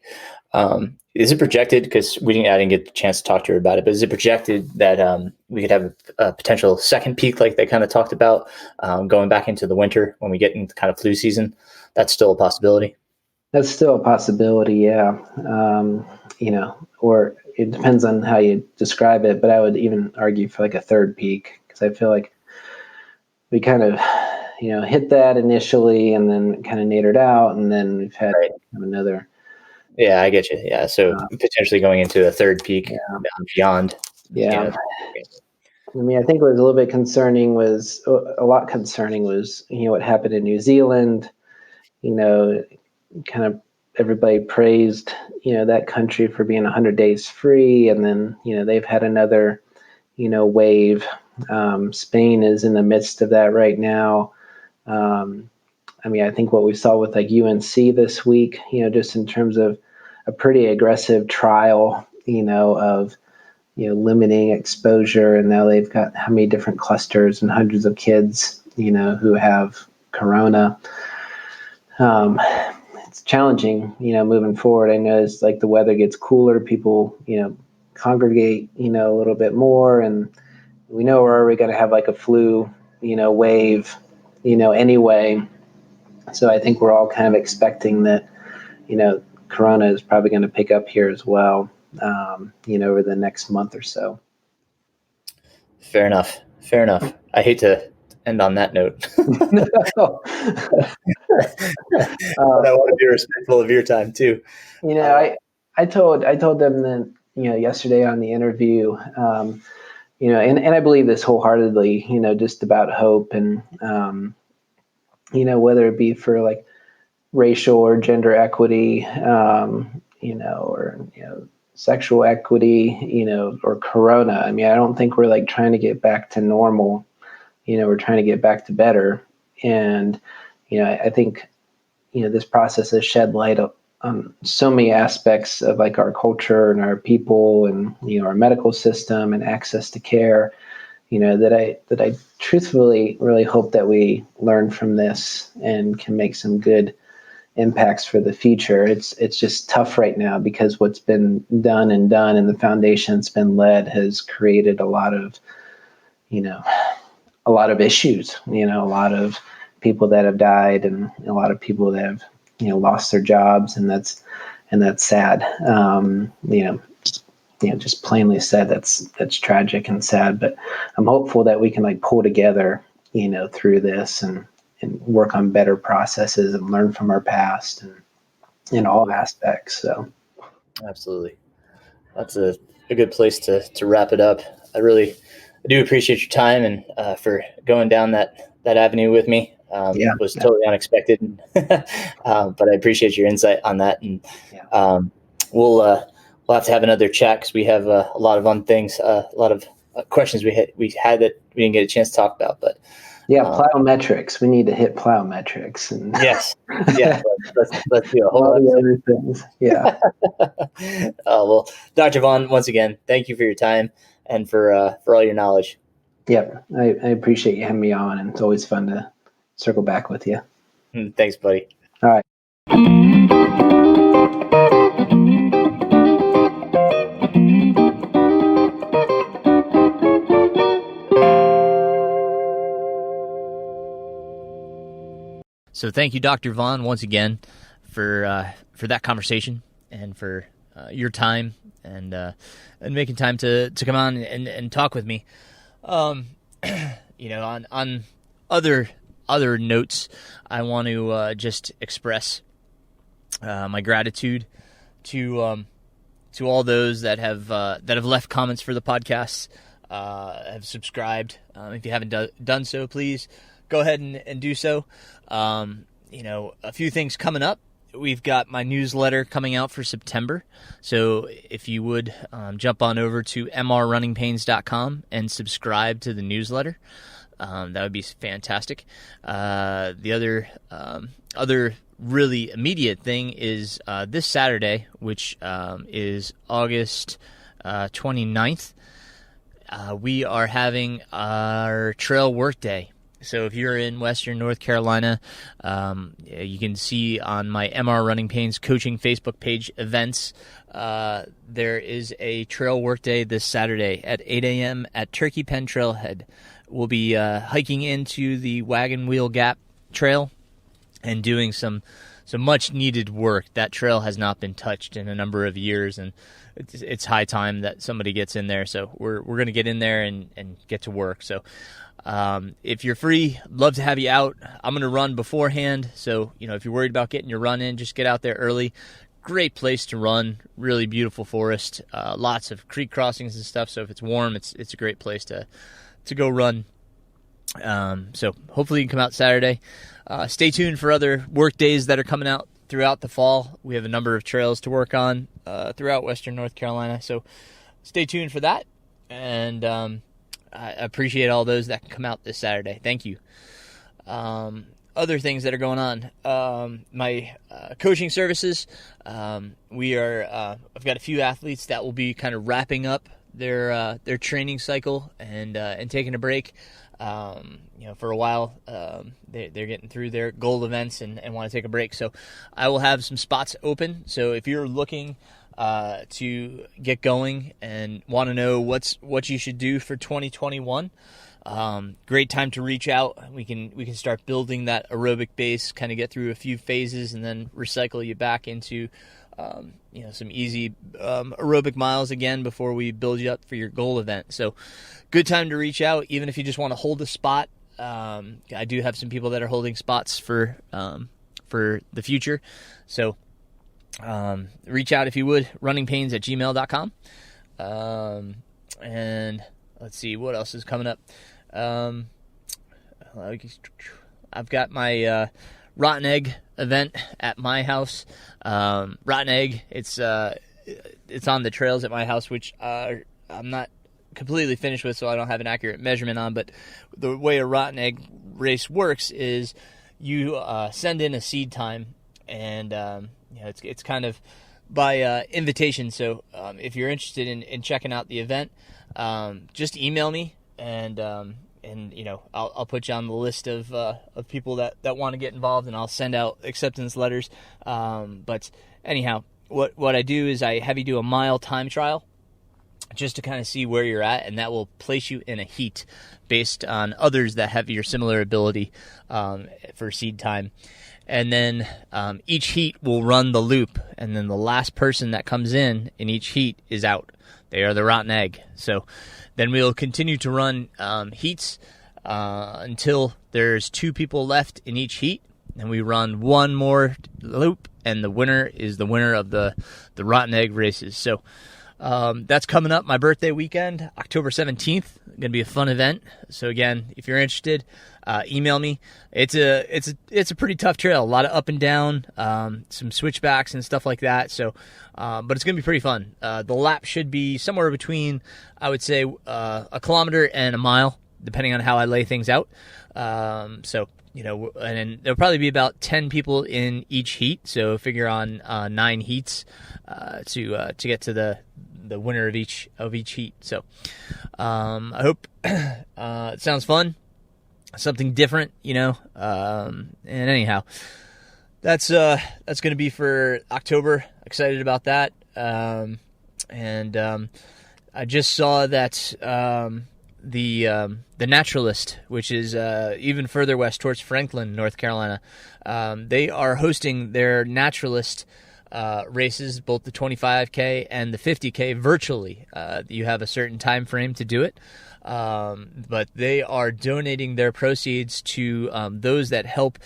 Is it projected, because I didn't get the chance to talk to her about it, but is it projected that we could have a potential second peak like they kind of talked about, going back into the winter when we get into kind of flu season? That's still a possibility. That's still a possibility, yeah. Or it depends on how you describe it, but I would even argue for like a third peak, because I feel like we kind of, hit that initially and then kind of nadered out, and then we've had another. Yeah, I get you. Yeah, so potentially going into a third peak beyond. Yeah. I mean, I think what was a little bit concerning was, what happened in New Zealand, kind of everybody praised, that country for being 100 days free. And then, they've had another, wave. Spain is in the midst of that right now. I think what we saw with like UNC this week, just in terms of a pretty aggressive trial, of, limiting exposure. And now they've got how many different clusters and hundreds of kids, who have corona. It's challenging, moving forward. I know as like the weather gets cooler, people, congregate, a little bit more. And we know we're already going to have like a flu, wave, anyway. So I think we're all kind of expecting that, corona is probably going to pick up here as well, over the next month or so. Fair enough. I hate to end on that note. But I want to be respectful of your time too. I told them that, yesterday on the interview, and I believe this wholeheartedly, just about hope and, whether it be for like racial or gender equity, or, sexual equity, or corona. I don't think we're like trying to get back to normal. We're trying to get back to better. And, I think, this process has shed light on so many aspects of like our culture and our people and, our medical system and access to care, that I truthfully really hope that we learn from this and can make some good impacts for the future. It's just tough right now because what's been done and the foundation that's been led has created a lot of issues, a lot of people that have died and a lot of people that have, lost their jobs. And that's sad. Just plainly said, that's tragic and sad, but I'm hopeful that we can like pull together, through this and work on better processes and learn from our past and in all aspects. So. Absolutely. That's a good place to wrap it up. I do appreciate your time and for going down that avenue with me. It was totally unexpected, but I appreciate your insight on that. And we'll have to have another chat because we have a lot of a lot of questions we had that we didn't get a chance to talk about. But plyometrics. We need to hit plyometrics. And yes, let's do a whole lot of other things. Yeah. Well, Dr. Vaughn, once again, thank you for your time and for all your knowledge. Yep, I appreciate you having me on, and it's always fun to circle back with you. Thanks, buddy. All right. So thank you, Dr. Vaughn, once again for that conversation and for your time and making time to come on and talk with me. On other notes, I want to just express my gratitude to all those that have left comments for the podcast, have subscribed. If you haven't done so, please go ahead and do so. A few things coming up. We've got my newsletter coming out for September. So if you would jump on over to mrrunningpains.com and subscribe to the newsletter, that would be fantastic. The other really immediate thing is this Saturday, which is August 29th, we are having our trail work day. So if you're in Western North Carolina, you can see on my MR Running Pains coaching Facebook page events, there is a trail work day this Saturday at 8 a.m. at Turkey Pen Trailhead. We'll be hiking into the Wagon Wheel Gap Trail and doing some much needed work. That trail has not been touched in a number of years, and it's high time that somebody gets in there. So we're going to get in there and get to work. So if you're free, love to have you out. I'm going to run beforehand. So, if you're worried about getting your run in, just get out there early. Great place to run, really beautiful forest, lots of creek crossings and stuff. So if it's warm, it's a great place to go run. So hopefully you can come out Saturday. Stay tuned for other work days that are coming out throughout the fall. We have a number of trails to work on throughout Western North Carolina, so stay tuned for that. And I appreciate all those that can come out this Saturday. Thank you. Other things that are going on, my coaching services. I've got a few athletes that will be kind of wrapping up their training cycle and taking a break. For a while, they're getting through their goal events and want to take a break. So I will have some spots open. So if you're looking to get going and want to know what you should do for 2021, great time to reach out. We can start building that aerobic base, kind of get through a few phases, and then recycle you back into some easy aerobic miles again before we build you up for your goal event. So good time to reach out, even if you just want to hold a spot. I do have some people that are holding spots for the future. So reach out if you would, runningpains@gmail.com. And let's see what else is coming up. I've got my rotten egg event at my house. Rotten egg, it's on the trails at my house, which I'm not completely finished with, so I don't have an accurate measurement on. But the way a rotten egg race works is you send in a seed time, and it's kind of by invitation. So if you're interested in checking out the event, just email me, and I'll put you on the list of people that want to get involved, and I'll send out acceptance letters. But anyhow, what I do is I have you do a mile time trial just to kind of see where you're at, and that will place you in a heat based on others that have your similar ability for seed time. And then each heat will run the loop, and then the last person that comes in each heat is out. They are the rotten egg. So then we'll continue to run heats until there's 2 people left in each heat, and we run one more loop, and the winner is the winner of the rotten egg races. So that's coming up my birthday weekend, October 17th. Going to be a fun event. So again, if you're interested, email me. It's a pretty tough trail, a lot of up and down, some switchbacks and stuff like that. So, but it's going to be pretty fun. The lap should be somewhere between, I would say, a kilometer and a mile, depending on how I lay things out. So, and there'll probably be about 10 people in each heat. So figure on 9 heats to get to the winner of each heat. So I hope it sounds fun, something different, and anyhow, that's going to be for October. Excited about that. And I just saw that the Naturalist, which is even further west towards Franklin, North Carolina, they are hosting their Naturalist races, both the 25K and the 50K, virtually. You have a certain time frame to do it, but they are donating their proceeds to those that help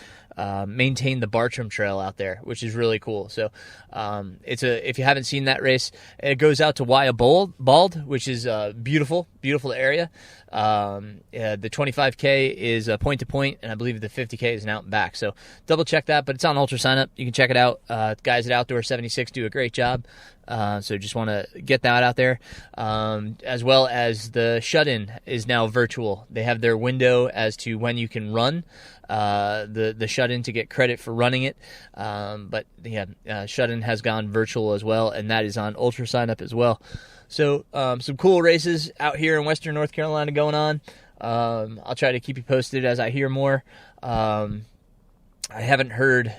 maintain the Bartram Trail out there, which is really cool. So if you haven't seen that race, it goes out to Waya Bald, which is a beautiful area. The 25K is point to point, and I believe the 50K is an out and back. So double check that, but it's on Ultra Sign Up. You can check it out. Guys at Outdoor 76 do a great job. So just want to get that out there. As well as the shut-in is now virtual. They have their window as to when you can run the shut-in to get credit for running it. But yeah, shut-in has gone virtual as well, and that is on Ultra Sign Up as well. So some cool races out here in Western North Carolina going on. I'll try to keep you posted as I hear more. I haven't heard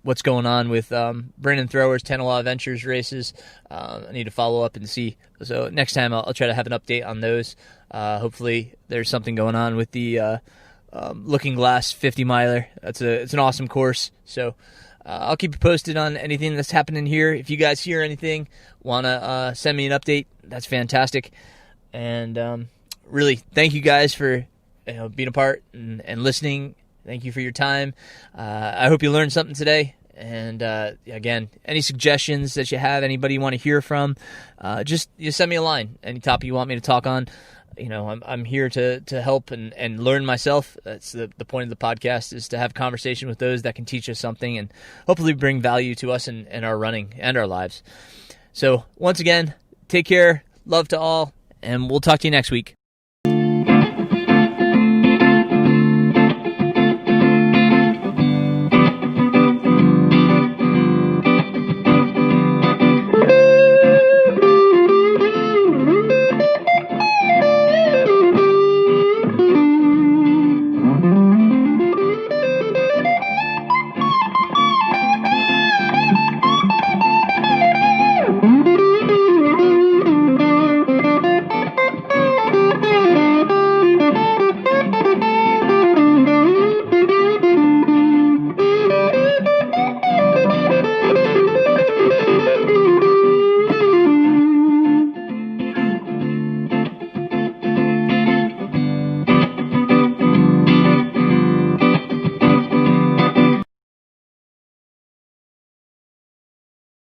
what's going on with Brandon Thrower's Tenalaw Ventures races. I need to follow up and see. So next time I'll try to have an update on those. Hopefully there's something going on with the Looking Glass 50 miler. It's an awesome course. So I'll keep you posted on anything that's happening here. If you guys hear anything, want to send me an update, that's fantastic. And really, thank you guys for being a part and listening. Thank you for your time. I hope you learned something today. And again, any suggestions that you have, anybody you want to hear from, just send me a line. Any topic you want me to talk on, I'm here to help and learn myself. That's the point of the podcast, is to have conversation with those that can teach us something and hopefully bring value to us in our running and our lives. So once again, take care, love to all, and we'll talk to you next week.